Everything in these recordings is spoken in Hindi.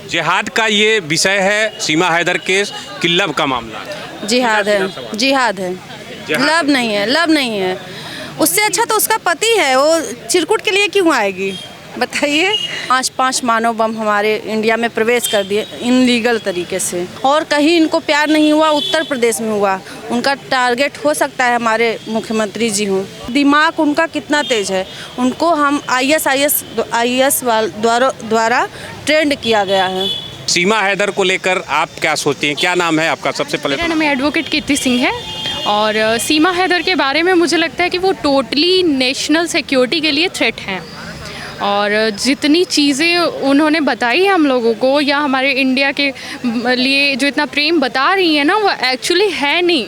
जिहाद का ये विषय है, सीमा हैदर केस कि लव का मामला है? जिहाद है, जिहाद है, लव नहीं है, लव नहीं है। उससे अच्छा तो उसका पति है, वो चिरकुट के लिए क्यों आएगी बताइए। 5 मानव बम हमारे इंडिया में प्रवेश कर दिए इनलीगल तरीके से, और कहीं इनको प्यार नहीं हुआ, उत्तर प्रदेश में हुआ। उनका टारगेट हो सकता है हमारे मुख्यमंत्री जी हों। दिमाग उनका कितना तेज है, उनको हम IAS द्वारा ट्रेंड किया गया है। सीमा हैदर को लेकर आप क्या सोचती हैं? क्या नाम है आपका? सबसे पहले मेरा नाम एडवोकेट कीर्ति सिंह है, और सीमा हैदर के बारे में मुझे लगता है कि वो टोटली नेशनल सिक्योरिटी के लिए थ्रेट हैं। और जितनी चीज़ें उन्होंने बताई हम लोगों को, या हमारे इंडिया के लिए जो इतना प्रेम बता रही है ना, वो एक्चुअली है नहीं।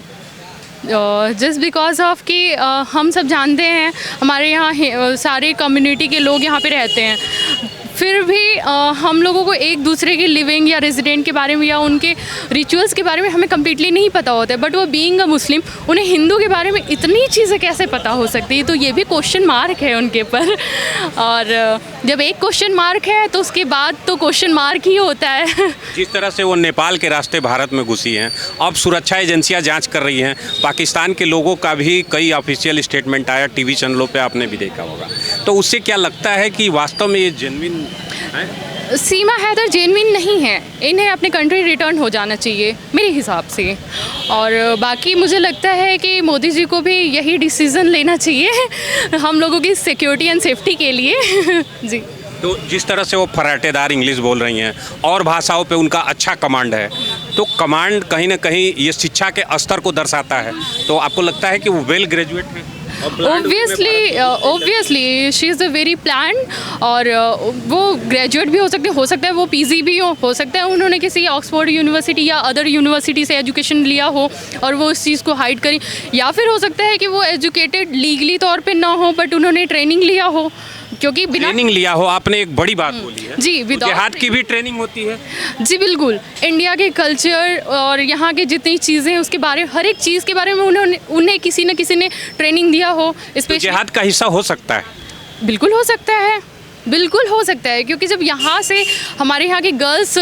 जस्ट बिकॉज ऑफ कि हम सब जानते हैं, हमारे यहाँ सारे कम्युनिटी के लोग यहाँ पे रहते हैं, फिर भी हम लोगों को एक दूसरे की लिविंग या रेजिडेंट के बारे में या उनके रिचुअल्स के बारे में हमें कम्प्लीटली नहीं पता होता है। बट वो बीइंग अ मुस्लिम, उन्हें हिंदू के बारे में इतनी चीज़ें कैसे पता हो सकती है? तो ये भी क्वेश्चन मार्क है उनके ऊपर। और जब एक क्वेश्चन मार्क है तो उसके बाद तो क्वेश्चन मार्क ही होता है। जिस तरह से वो नेपाल के रास्ते भारत में घुसी हैं, अब सुरक्षा एजेंसियां जांच कर रही हैं। पाकिस्तान के लोगों का भी कई ऑफिशियल स्टेटमेंट आया, टीवी चैनलों पे आपने भी देखा होगा। तो उससे क्या लगता है कि वास्तव में ये जेन्युइन है? सीमा हैदर जेन्युइन नहीं है, इन्हें अपने कंट्री रिटर्न हो जाना चाहिए मेरे हिसाब से। और बाकी मुझे लगता है कि मोदी जी को भी यही डिसीज़न लेना चाहिए हम लोगों की सिक्योरिटी एंड सेफ्टी के लिए। जी। तो जिस तरह से वो फराटेदार इंग्लिश बोल रही हैं और भाषाओं पे उनका अच्छा कमांड है, तो कमांड कहीं ना कहीं ये शिक्षा के स्तर को दर्शाता है। तो आपको लगता है कि वो वेल ग्रेजुएट हैं? Obviously she is a very plan, और वो ग्रेजुएट भी हो सकता है वो PG भी हो सकता है उन्होंने किसी ऑक्सफोर्ड यूनिवर्सिटी या अदर यूनिवर्सिटी से एजुकेशन लिया हो और वो उस चीज़ को हाइड करें, या फिर हो सकता है कि वो एजुकेटेड लीगली तौर पे ना हो, बट उन्होंने ट्रेनिंग लिया हो। क्योंकि बिना ट्रेनिंग लिया हो, आपने एक बड़ी बात बोली है जी, तो जिहाद की भी ट्रेनिंग होती है। जी बिल्कुल, इंडिया के कल्चर और यहाँ के जितनी चीज़ें उसके बारे में, हर एक चीज़ के बारे में उन्हें किसी न किसी ने ट्रेनिंग दिया हो। तो जिहाद का हिस्सा हो सकता है? बिल्कुल हो सकता है, बिल्कुल हो सकता है, क्योंकि जब यहाँ से हमारे यहाँ के गर्ल्स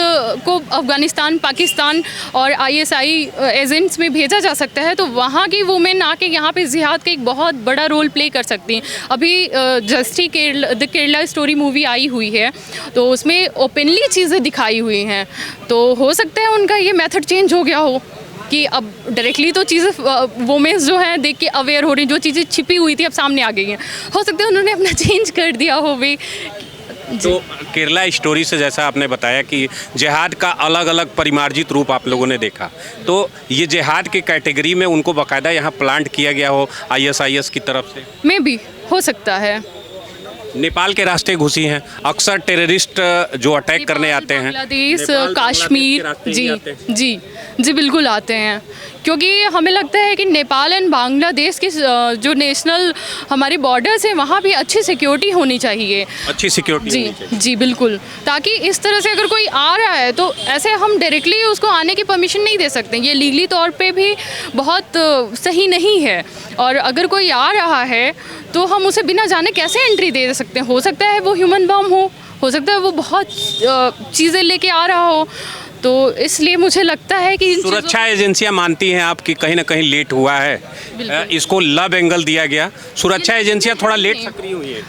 को अफ़गानिस्तान, पाकिस्तान और ISI एजेंट्स में भेजा जा सकता है, तो वहाँ की वुमेन आके यहाँ पे जिहाद का एक बहुत बड़ा रोल प्ले कर सकती हैं। अभी जस्टी द केरला स्टोरी मूवी आई हुई है, तो उसमें ओपनली चीज़ें दिखाई हुई हैं। तो हो सकता है उनका ये मेथड चेंज हो गया हो कि अब डायरेक्टली तो चीज़ें वोमेंस जो हैं देख के अवेयर हो रही, जो चीज़ें छिपी हुई थी अब सामने आ गई हैं। हो सकता है उन्होंने अपना चेंज कर दिया हो भी। तो केरला स्टोरी से जैसा आपने बताया कि जिहाद का अलग अलग परिमार्जित रूप आप लोगों ने देखा, तो ये जिहाद के कैटेगरी में उनको बाकायदा यहाँ प्लांट किया गया हो ISIS की तरफ से? में भी हो सकता है। नेपाल के रास्ते घुसी हैं, अक्सर टेररिस्ट जो अटैक करने आते हैं बांग्लादेश, कश्मीर, जी जी बिल्कुल आते हैं, क्योंकि हमें लगता है कि नेपाल एंड बांग्लादेश के जो नेशनल हमारे बॉर्डर्स हैं वहाँ भी अच्छी सिक्योरिटी होनी चाहिए, अच्छी सिक्योरिटी जी जी बिल्कुल, ताकि इस तरह से अगर कोई आ रहा है तो ऐसे हम डायरेक्टली उसको आने की परमिशन नहीं दे सकते। ये लीगली तौर पे भी बहुत सही नहीं है, और अगर कोई आ रहा है तो हम उसे बिना जाने कैसे एंट्री दे सकते हैं? हो सकता है वो ह्यूमन बम हो सकता है वो बहुत चीज़ें लेके आ रहा हो। तो इसलिए मुझे लगता है कि सुरक्षा एजेंसियां मानती हैं आप कि कहीं ना कहीं लेट हुआ है, इसको लव एंगल दिया गया, सुरक्षा एजेंसियां थोड़ा लेट सक्रिय हुई है?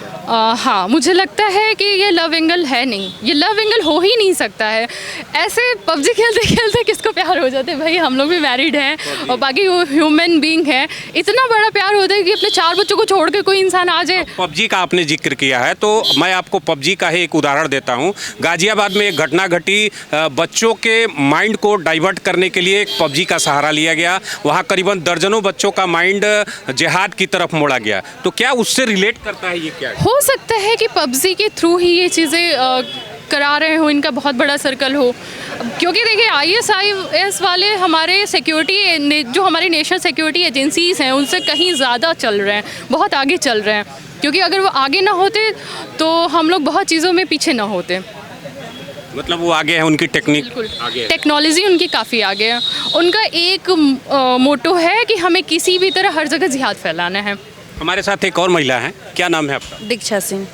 हाँ, मुझे लगता है कि ये लव एंगल है नहीं, ये लव एंगल हो ही नहीं सकता है। ऐसे PUBG खेलते खेलते किसको प्यार हो जाते हैं भाई, हम लोग भी मैरिड हैं और बाकी वो ह्यूमन बीइंग है, इतना बड़ा प्यार होता है कि अपने 4 बच्चों को छोड़ के कोई इंसान आ जाए। PUBG का आपने जिक्र किया है तो मैं आपको PUBG का ही एक उदाहरण देता हूँ। गाजियाबाद में एक घटना घटी, बच्चों के माइंड को डाइवर्ट करने के लिए एक PUBG का सहारा लिया गया, वहाँ करीबन दर्जनों बच्चों का माइंड जिहाद की तरफ मोड़ा गया। तो क्या उससे रिलेट करता है ये? क्या हो सकता है कि PUBG के थ्रू ही ये चीज़ें करा रहे हो, इनका बहुत बड़ा सर्कल हो, क्योंकि देखिए ISIS वाले हमारे सिक्योरिटी जो हमारी नेशनल सिक्योरिटी एजेंसीज़ हैं उनसे कहीं ज़्यादा चल रहे हैं, बहुत आगे चल रहे हैं, क्योंकि अगर वो आगे ना होते तो हम लोग बहुत चीज़ों में पीछे ना होते। मतलब वो आगे है, उनकी टेक्निक आगे है, टेक्नोलॉजी उनकी काफ़ी आगे है। उनका एक मोटो है कि हमें किसी भी तरह हर जगह जिहाद फैलाना है। हमारे साथ एक और महिला हैं, क्या नाम है आपका? दीक्षा सिंह।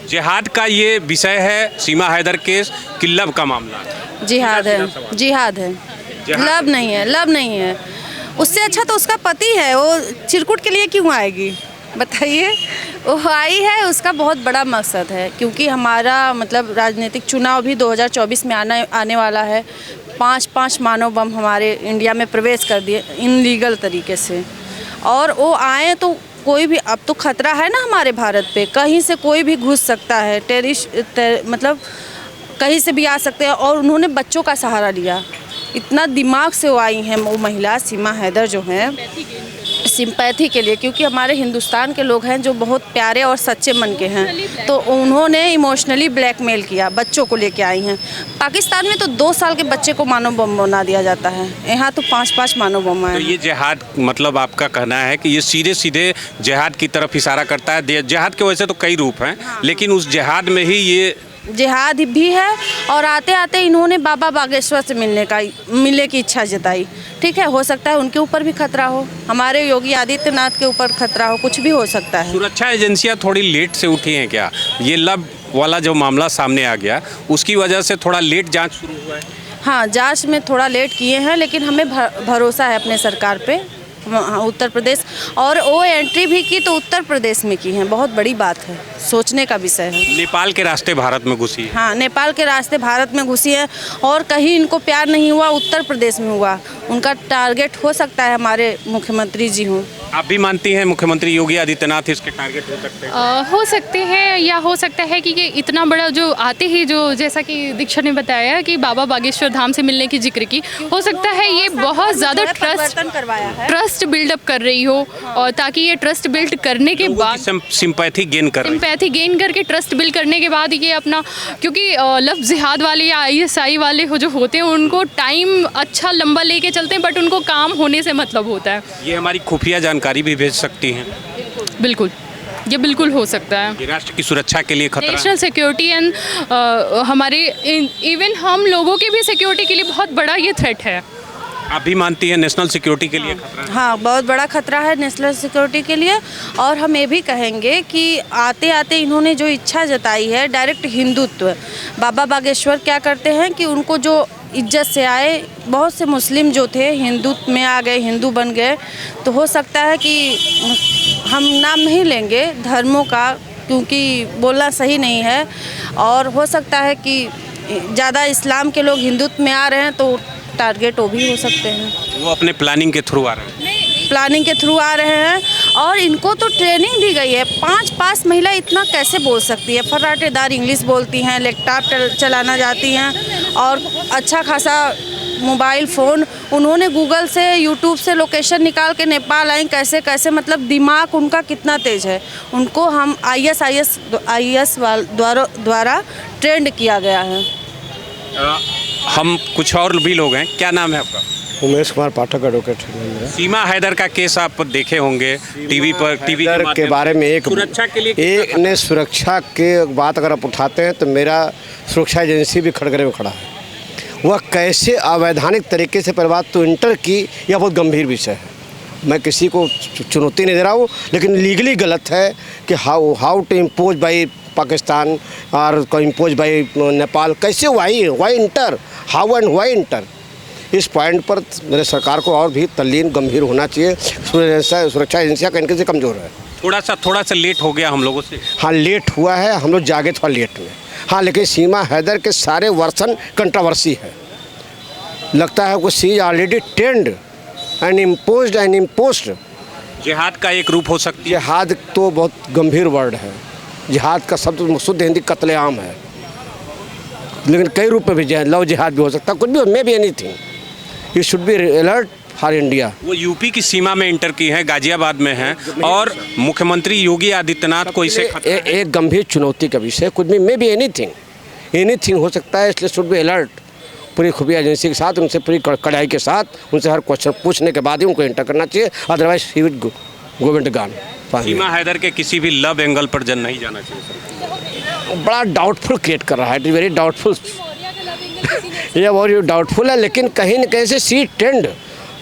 जिहाद का ये विषय है, सीमा हैदर केस कि लव का मामला? जिहाद है, जिहाद है, लव नहीं है, लव नहीं है। उससे अच्छा तो उसका पति है, वो चिरकुट के लिए क्यों आएगी बताइए। वो आई है, उसका बहुत बड़ा मकसद है, क्योंकि हमारा मतलब राजनीतिक चुनाव भी 2024 में आने वाला है। 5 मानव बम हमारे इंडिया में प्रवेश कर दिए इनलीगल तरीके से, और वो आए तो कोई भी, अब तो खतरा है ना हमारे भारत पे, कहीं से कोई भी घुस सकता है, मतलब कहीं से भी आ सकते हैं। और उन्होंने बच्चों का सहारा लिया, इतना दिमाग से वो आई हैं वो महिला सीमा हैदर जो हैं, सिंपैथी के लिए, क्योंकि हमारे हिंदुस्तान के लोग हैं जो बहुत प्यारे और सच्चे मन के हैं, तो उन्होंने इमोशनली ब्लैकमेल किया, बच्चों को लेके आई हैं। पाकिस्तान में तो 2 साल के बच्चे को मानव बम बना दिया जाता है, यहाँ तो 5 मानव बम आए। तो ये जिहाद, मतलब आपका कहना है कि ये सीधे सीधे जिहाद की तरफ इशारा करता है। जिहाद के वैसे तो कई रूप हैं, लेकिन उस जिहाद में ही ये जिहाद भी है। और आते आते इन्होंने बाबा बागेश्वर से मिलने की इच्छा जताई। ठीक है, हो सकता है उनके ऊपर भी खतरा हो, हमारे योगी आदित्यनाथ के ऊपर खतरा हो, कुछ भी हो सकता है। सुरक्षा एजेंसियां थोड़ी लेट से उठी हैं क्या? ये लव वाला जो मामला सामने आ गया, उसकी वजह से थोड़ा लेट जांच शुरू हुआ है? हाँ, जांच में थोड़ा लेट किए हैं, लेकिन हमें भरोसा है अपने सरकार पे, उत्तर प्रदेश। और वो एंट्री भी की तो उत्तर प्रदेश में की है, बहुत बड़ी बात है, सोचने का विषय है। नेपाल के रास्ते भारत में घुसी है। हाँ, नेपाल के रास्ते भारत में घुसी है, और कहीं इनको प्यार नहीं हुआ, उत्तर प्रदेश में हुआ। उनका टारगेट हो सकता है हमारे मुख्यमंत्री जी हों। आप भी मानती हैं मुख्यमंत्री योगी आदित्यनाथ इसके टारगेट हो सकते हैं? हो सकते हैं, या हो सकता है कि ये इतना बड़ा जो आते ही, जो जैसा कि दीक्षा ने बताया कि बाबा बागेश्वर धाम से मिलने की जिक्र की, हो सकता है ये बहुत ज़्यादा ट्रस्ट बिल्डअप कर रही हो, और ताकि ये ट्रस्ट बिल्ड करने के बाद सिंपैथी गेन करके ट्रस्ट बिल्ड करने के बाद ये अपना, क्योंकि लव जिहाद वाले या ISI वाले हो जो होते हैं, उनको टाइम अच्छा लंबा लेके चलते हैं, बट उनको काम होने से मतलब होता है। ये हमारी खुफिया जानकारी भी भेज सकती हैं। बिल्कुल, ये बिल्कुल हो सकता है। ये राष्ट्र की सुरक्षा के लिए खतरा, नेशनल सिक्योरिटी एंड हमारे इवन हम लोगों की भी सिक्योरिटी के लिए बहुत बड़ा ये थ्रेट है। आप भी मानती हैं नेशनल सिक्योरिटी के लिए खतरा है? हाँ, बहुत बड़ा खतरा है नेशनल सिक्योरिटी के लिए। और हम ये भी कहेंगे कि आते आते इन्होंने जो इच्छा जताई है डायरेक्ट हिंदुत्व, बाबा बागेश्वर क्या करते हैं कि उनको जो इज्जत से आए, बहुत से मुस्लिम जो थे हिंदुत्व में आ गए, हिंदू बन गए। तो हो सकता है कि हम नाम नहीं लेंगे धर्मों का, क्योंकि बोलना सही नहीं है, और हो सकता है कि ज़्यादा इस्लाम के लोग हिंदुत्व में आ रहे हैं, तो टारगेट वो भी हो सकते हैं। वो अपने प्लानिंग के थ्रू आ रहे हैं, प्लानिंग के थ्रू आ रहे हैं। और इनको तो ट्रेनिंग दी गई है। 5 महिला इतना कैसे बोल सकती है? फर्राटेदार इंग्लिश बोलती हैं, लैपटॉप चलाना जाती हैं, और अच्छा खासा मोबाइल फ़ोन। उन्होंने गूगल से, यूट्यूब से लोकेशन निकाल के नेपाल आई, कैसे कैसे, मतलब दिमाग उनका कितना तेज़ है। उनको हम IS द्वारा ट्रेंड किया गया है। हम कुछ और भी लोग हैं। क्या नाम है आपका? उमेश कुमार पाठक, एडवोकेट। सीमा हैदर का केस आप देखे होंगे टीवी के बारे में एक सुरक्षा के लिए सुरक्षा के बात अगर आप उठाते हैं तो मेरा सुरक्षा एजेंसी भी खड़गरे में खड़ा है। वह कैसे अवैधानिक तरीके से पहली बात तो इंटर की, यह बहुत गंभीर विषय है। मैं किसी को चुनौती नहीं दे रहा हूँ, लेकिन लीगली गलत है कि how to impose by Pakistan और इम्पोज बाई नेपाल, कैसे why enter, how and why enter. इस पॉइंट पर मेरे सरकार को और भी तल्लीन गंभीर होना चाहिए। सुरक्षा एजेंसियाँ कहीं से कमज़ोर है। थोड़ा सा लेट हो गया हम लोगों से। हाँ, लेट हुआ है, हम लोग जागे थोड़ा लेट में। हाँ, लेकिन सीमा हैदर के सारे वर्सन कंट्रोवर्सी है। लगता है कि सी ऑलरेडी ट्रेंड एंड इम्पोज्ड। जिहाद का एक रूप हो सकती है। जिहाद तो बहुत गंभीर वर्ड है। जिहाद का शब्द शुद्ध हिंदी कत्लेआम है, लेकिन कई रूप में भी लव जिहाद भी हो सकता है, कुछ भी, may be anything. You should be alert for India. वो यूपी की सीमा में इंटर की है, गाजियाबाद में है, और मुख्यमंत्री योगी आदित्यनाथ को इसे एक गंभीर चुनौती का विषय, कुछ भी, मे बी एनीथिंग हो सकता है। इसलिए शुड बी अलर्ट पूरी खुफिया एजेंसी के साथ, उनसे पूरी कड़ाई के साथ, उनसे हर क्वेश्चन पूछने के बाद ही उनको एंटर करना चाहिए। Otherwise he will go with gun. Seema Haider के किसी भी लव एंगल पर नहीं जाना चाहिए। बड़ा डाउटफुल क्रिएट कर रहा है, इट इज़ वेरी डाउटफुल। ये बहुत डाउटफुल है, लेकिन कहीं न कहीं से सी ट्रेंड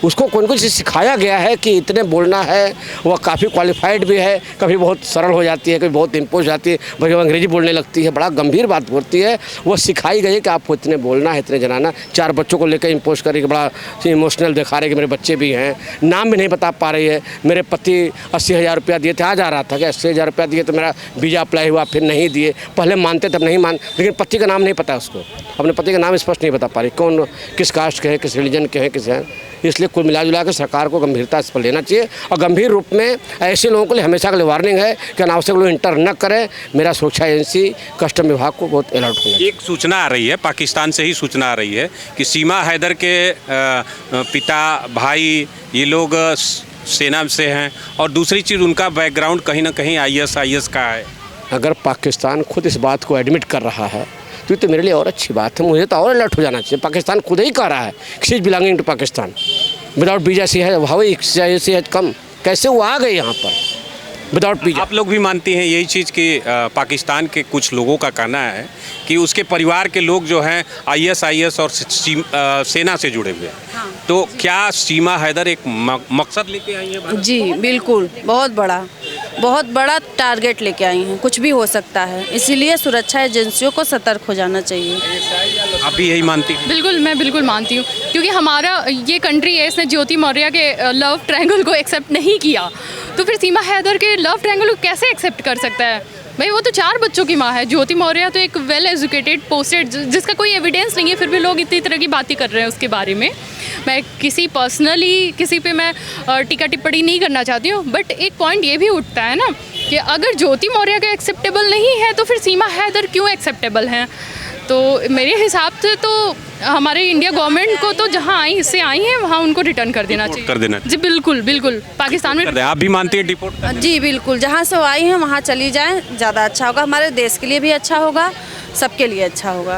उसको कोई कुछ सिखाया गया है कि इतने बोलना है, वह काफ़ी क्वालिफाइड भी है, कभी बहुत सरल हो जाती है, कभी बहुत इम्पोज जाती है, कभी अंग्रेजी बोलने लगती है, बड़ा गंभीर बात बोलती है। वह सिखाई गई है कि आपको इतने बोलना है, इतने जनाना। 4 बच्चों को लेकर इम्पोज करके बड़ा इमोशनल दिखा रहे कि मेरे बच्चे भी हैं, नाम भी नहीं बता पा रही है। मेरे पति 80,000 रुपया दिए थे, आज आ रहा था कि 80,000 रुपया दिए तो मेरा वीज़ा अप्लाई हुआ, फिर नहीं दिए। पहले मानते तब नहीं मान, लेकिन पति का नाम नहीं पता उसको, अपने पति का नाम स्पष्ट नहीं बता पा रही, कौन किस कास्ट के हैं, किस रिलीजन के हैं, किस हैं। इसलिए कुल मिला जुला कर सरकार को गंभीरता इस पर लेना चाहिए और गंभीर रूप में ऐसे लोगों के लिए हमेशा के लिए वार्निंग है कि अनावश्यक लोग इंटर न करें। मेरा सुरक्षा एजेंसी कस्टम विभाग को बहुत अलर्ट होना चाहिए। एक सूचना आ रही है, पाकिस्तान से ही सूचना आ रही है कि सीमा हैदर के पिता भाई ये लोग सेना से हैं और दूसरी चीज़ उनका बैकग्राउंड कहीं ना कहीं IS का है। अगर पाकिस्तान खुद इस बात को एडमिट कर रहा है तो ये तो मेरे लिए और अच्छी बात है, मुझे तो और अलर्ट हो जाना चाहिए। पाकिस्तान खुद ही कह रहा है she is belonging to Pakistan without visa सी है, हाउ सी है कम, कैसे वो आ गए यहाँ पर विदाउट वीजा। आप लोग भी मानती हैं यही चीज़ कि पाकिस्तान के कुछ लोगों का कहना है कि उसके परिवार के लोग जो हैं IS और सेना से जुड़े हुए हैं। हाँ। तो क्या सीमा हैदर एक मकसद लेके आई है? जी बिल्कुल, बहुत बड़ा टारगेट लेके आई हैं, कुछ भी हो सकता है, इसीलिए सुरक्षा एजेंसियों को सतर्क हो जाना चाहिए। आप भी यही मानती हैं? बिल्कुल, मैं बिल्कुल मानती हूँ, क्योंकि हमारा ये कंट्री है, इसने ज्योति मौर्य के लव ट्रायंगल को एक्सेप्ट नहीं किया, तो फिर सीमा हैदर के लव ट्रायंगल को कैसे एक्सेप्ट कर सकता है? भाई वो तो 4 बच्चों की माँ है। ज्योति मौर्य तो एक वेल एजुकेटेड पोस्टेड, जिसका कोई एविडेंस नहीं है, फिर भी लोग इतनी तरह की बातें कर रहे हैं उसके बारे में। मैं किसी पे मैं टीका टिप्पणी नहीं करना चाहती हूँ, बट एक पॉइंट ये भी उठता है ना कि अगर ज्योति मौर्य का एक्सेप्टेबल नहीं है तो फिर सीमा हैदर क्यों एक्सेप्टेबल हैं? तो मेरे हिसाब से तो हमारे इंडिया गवर्नमेंट को तो जहाँ से आई हैं वहाँ उनको रिटर्न कर देना चाहिए। कर देना। जी बिल्कुल, पाकिस्तान में। आप भी मानती हैं डिपोर्ट? जी बिल्कुल, जहाँ से वो आई हैं वहाँ चली जाएं, ज़्यादा अच्छा होगा, हमारे देश के लिए भी अच्छा होगा, सबके लिए अच्छा होगा।